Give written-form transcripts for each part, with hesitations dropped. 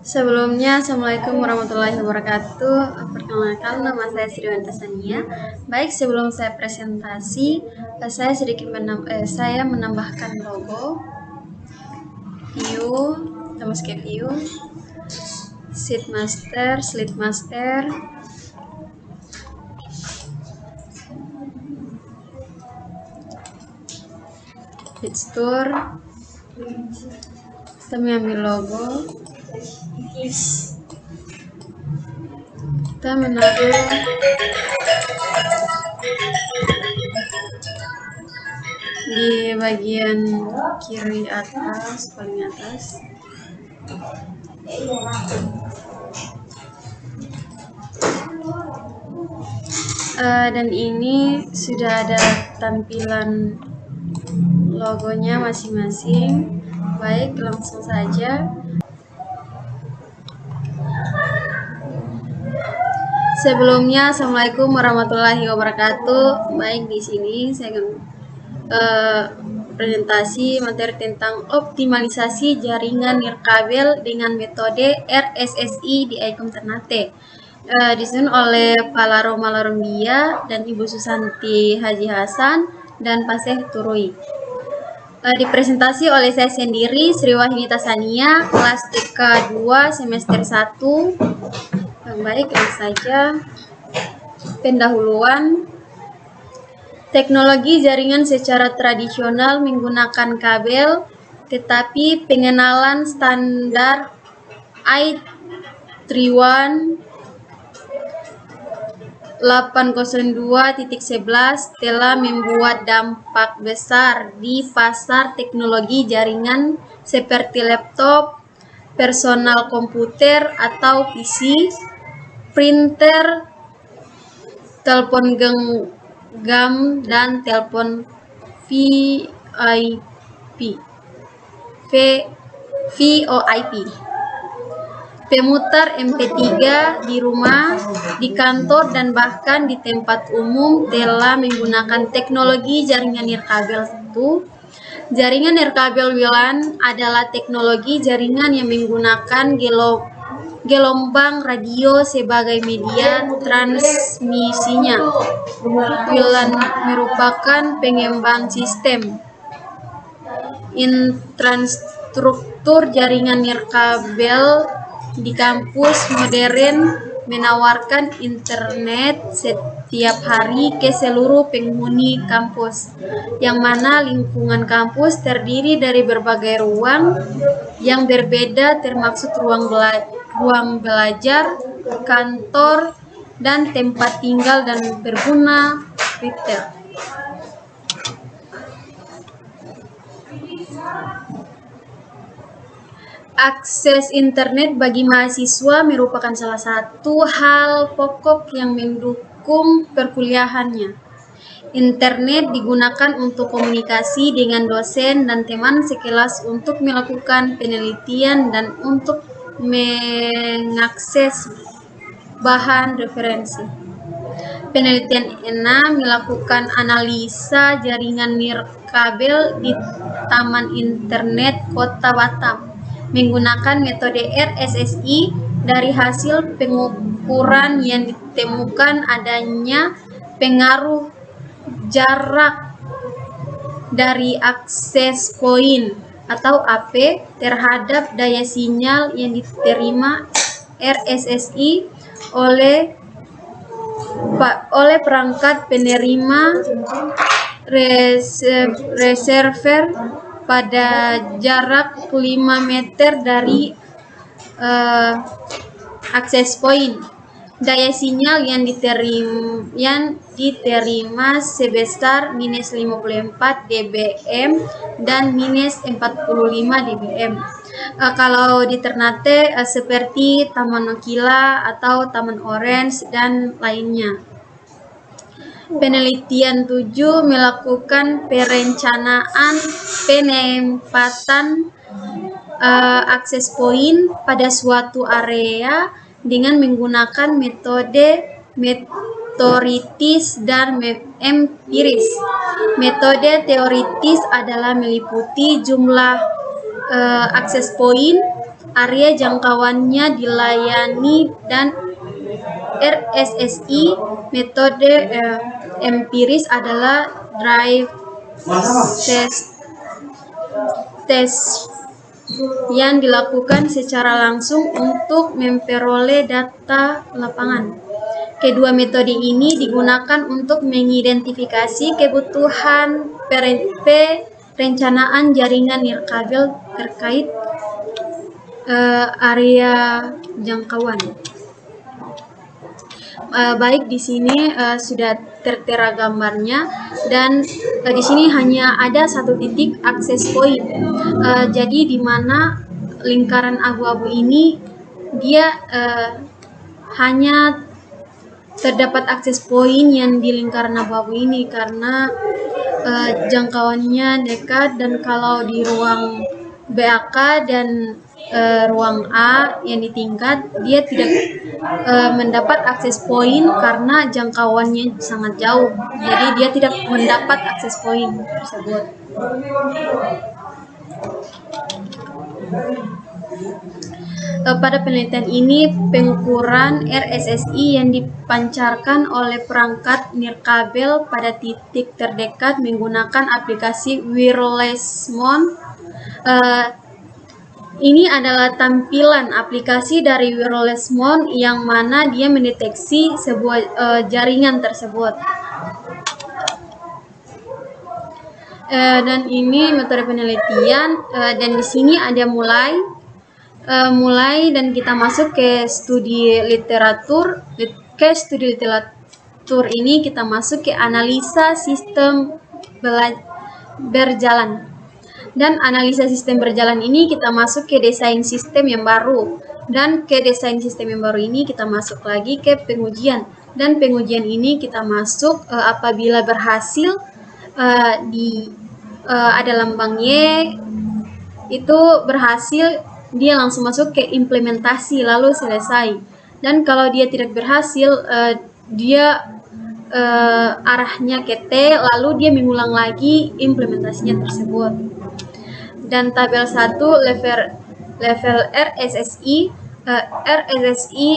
Sebelumnya, Assalamualaikum warahmatullahi wabarakatuh. Perkenalkan, nama saya Sriwanta Sania. Baik, sebelum saya presentasi, saya menambahkan logo, view, Tamascape view, sheet master, slide master, tekstur. Kita mengambil logo. Kita menaruh di bagian kiri atas, paling atas. Dan ini sudah ada tampilan logonya masing-masing. Baik, langsung saja. Sebelumnya, Assalamualaikum warahmatullahi wabarakatuh. Baik, di sini saya akan presentasi materi tentang optimalisasi jaringan nirkabel dengan metode RSSI di ICOM Ternate. Disusun oleh Pak Laro Malarumbia dan Ibu Susanti Haji Hasan dan Pak Syekh Turui. Dipresentasi oleh saya sendiri, Sri Wahyuni Tasania, kelas TK 2 semester 1. Baik, langsung saja. Pendahuluan. Teknologi jaringan secara tradisional menggunakan kabel, tetapi pengenalan standar I31 802.11 telah membuat dampak besar di pasar teknologi jaringan seperti laptop, personal komputer atau PC, printer, telepon genggam, dan telepon VoIP. Pemutar MP3 di rumah, di kantor, dan bahkan di tempat umum telah menggunakan teknologi jaringan nirkabel. Jaringan nirkabel WLAN adalah teknologi jaringan yang menggunakan gelombang radio sebagai media transmisinya. WLAN merupakan pengembang sistem infrastruktur jaringan nirkabel di kampus modern, menawarkan internet setiap hari ke seluruh penghuni kampus, yang mana lingkungan kampus terdiri dari berbagai ruang yang berbeda, termasuk ruang belajar, kantor, dan tempat tinggal dan berguna retail. Akses internet bagi mahasiswa merupakan salah satu hal pokok yang mendukung perkuliahannya. Internet digunakan untuk komunikasi dengan dosen dan teman sekelas, untuk melakukan penelitian, dan untuk mengakses bahan referensi. Penelitian ENA melakukan analisa jaringan nirkabel di Taman Internet Kota Batam menggunakan metode RSSI. Dari hasil pengukuran yang ditemukan adanya pengaruh jarak dari akses point atau AP terhadap daya sinyal yang diterima RSSI oleh perangkat penerima receiver pada jarak 5 meter dari akses point. Daya sinyal yang diterima sebesar minus 54 dBm dan minus 45 dBm. Kalau di Ternate seperti Taman Nokila atau Taman Orange dan lainnya. Penelitian 7 melakukan perencanaan penempatan akses point pada suatu area dengan menggunakan metode teoritis dan empiris. Metode teoritis adalah meliputi jumlah akses point area jangkauannya dilayani, dan RSSI metode empiris adalah drive test yang dilakukan secara langsung untuk memperoleh data lapangan. Kedua metode ini digunakan untuk mengidentifikasi kebutuhan perencanaan jaringan nirkabel terkait area jangkauan. Baik, di sini sudah tertera gambarnya, dan di sini hanya ada satu titik akses point. Jadi di mana lingkaran abu-abu ini dia hanya terdapat akses point yang di lingkaran abu-abu ini karena jangkauannya dekat, dan kalau di ruang BAK dan ruang A yang di tingkat, dia tidak mendapat akses point karena jangkauannya sangat jauh, jadi dia tidak mendapat akses point tersebut. Pada penelitian ini, pengukuran RSSI yang dipancarkan oleh perangkat nirkabel pada titik terdekat menggunakan aplikasi wireless mount. Ini adalah tampilan aplikasi dari wireless mount yang mana dia mendeteksi sebuah jaringan tersebut. Dan ini metode penelitian, dan di sini ada mulai dan kita masuk ke studi literatur. Ke studi literatur ini kita masuk ke analisa sistem berjalan. Dan analisa sistem berjalan ini kita masuk ke desain sistem yang baru. Dan ke desain sistem yang baru ini kita masuk lagi ke pengujian. Dan pengujian ini kita masuk apabila berhasil ada lambang Y, itu berhasil, dia langsung masuk ke implementasi lalu selesai. Dan kalau dia tidak berhasil, dia arahnya ke T, lalu dia mengulang lagi implementasinya tersebut. Dan tabel 1 level RSSI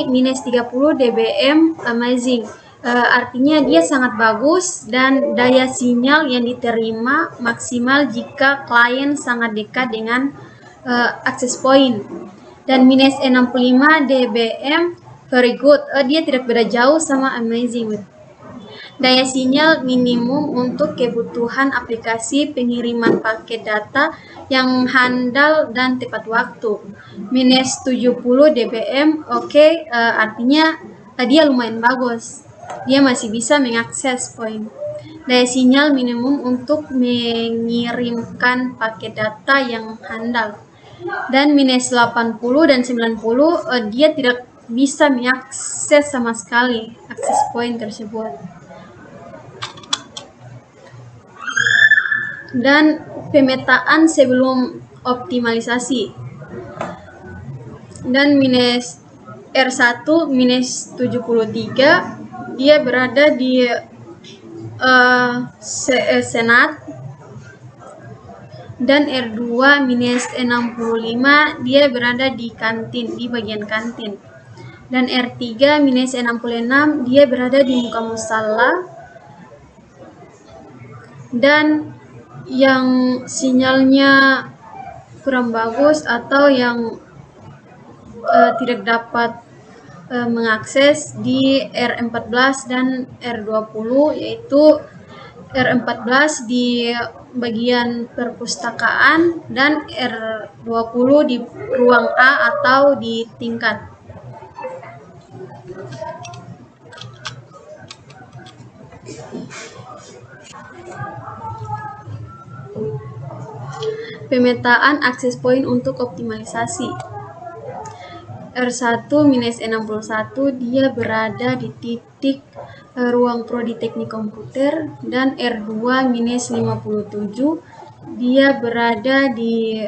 minus 30 dBm amazing, artinya dia sangat bagus dan daya sinyal yang diterima maksimal jika klien sangat dekat dengan access point. Dan minus 65 dBm very good, dia tidak beda jauh sama amazing. Daya sinyal minimum untuk kebutuhan aplikasi pengiriman paket data yang handal dan tepat waktu. Minus 70 dBm, oke, artinya dia lumayan bagus. Dia masih bisa mengakses point. Daya sinyal minimum untuk mengirimkan paket data yang handal. Dan minus 80 dan 90, dia tidak bisa mengakses sama sekali akses point tersebut. Dan pemetaan sebelum optimalisasi. Dan minus R1 minus 73, dia berada di senat. Dan R2 minus 65, dia berada di kantin, di bagian kantin. Dan R3 minus 66, dia berada di muka musala. Dan yang sinyalnya kurang bagus atau yang tidak dapat mengakses di R14 dan R20, yaitu R14 di bagian perpustakaan dan R20 di ruang A atau di tingkat. Pemetaan akses point untuk optimalisasi. R1 minus 61, dia berada di titik ruang prodi teknik komputer. Dan R2 minus 57, dia berada di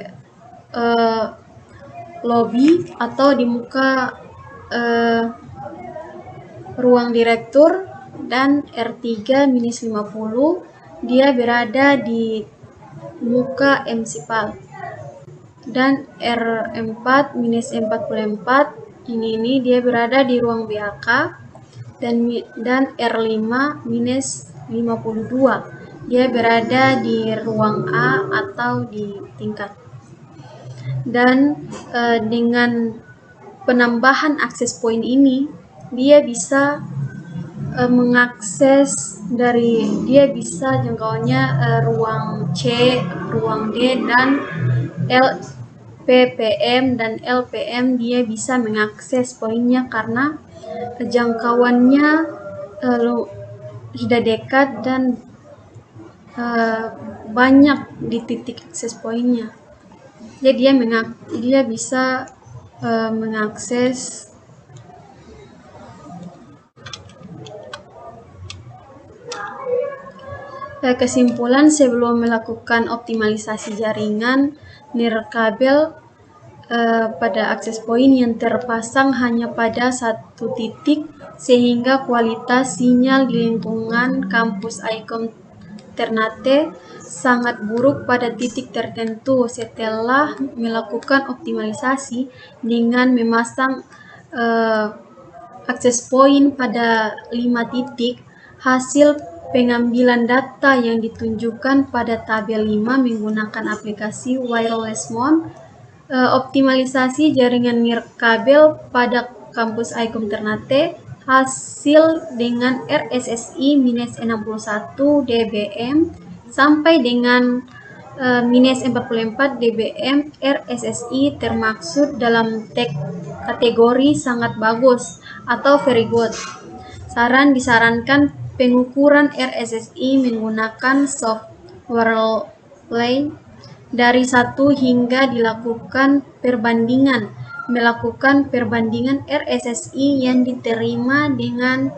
lobby atau di muka ruang direktur. Dan R3 minus 50, dia berada di muka MCPAL. dan R4 minus 44 ini dia berada di ruang BHK, dan R5 minus 52 dia berada di ruang A atau di tingkat. Dan dengan penambahan akses point ini dia bisa mengakses dia bisa jangkauannya ruang C, ruang D, dan LPPM dan LPM dia bisa mengakses poinnya karena jangkauannya sudah dekat dan banyak di titik akses poinnya. Jadi dia bisa mengakses kesimpulan sebelum melakukan optimalisasi jaringan nirkabel pada akses poin yang terpasang hanya pada satu titik, sehingga kualitas sinyal di lingkungan kampus ICOM Ternate sangat buruk pada titik tertentu. Setelah melakukan optimalisasi dengan memasang akses point pada 5 titik, hasil pengambilan data yang ditunjukkan pada tabel 5 menggunakan aplikasi Wireless Mount. Optimalisasi jaringan nirkabel pada kampus ICOM Ternate hasil dengan RSSI minus 61 dBm sampai dengan minus 44 dBm. RSSI termaksud dalam kategori sangat bagus atau very good. Disarankan pengukuran RSSI menggunakan software Play dari 1 hingga dilakukan perbandingan. Melakukan perbandingan RSSI yang diterima dengan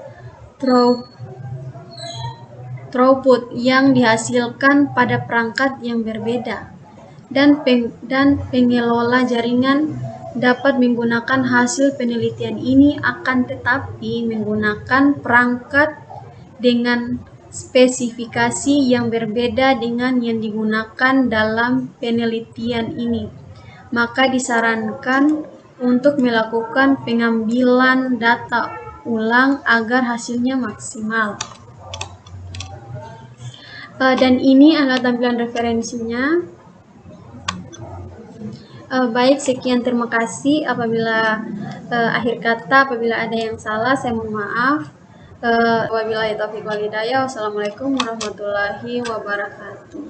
throughput yang dihasilkan pada perangkat yang berbeda. Dan pengelola jaringan dapat menggunakan hasil penelitian ini akan tetapi menggunakan perangkat dengan spesifikasi yang berbeda dengan yang digunakan dalam penelitian ini. Maka disarankan untuk melakukan pengambilan data ulang agar hasilnya maksimal. Dan ini adalah tampilan referensinya. Baik, sekian, terima kasih. Apabila akhir kata, apabila ada yang salah, saya mohon maaf. Wabillahi taufiq wal hidayah. Wassalamualaikum warahmatullahi wabarakatuh.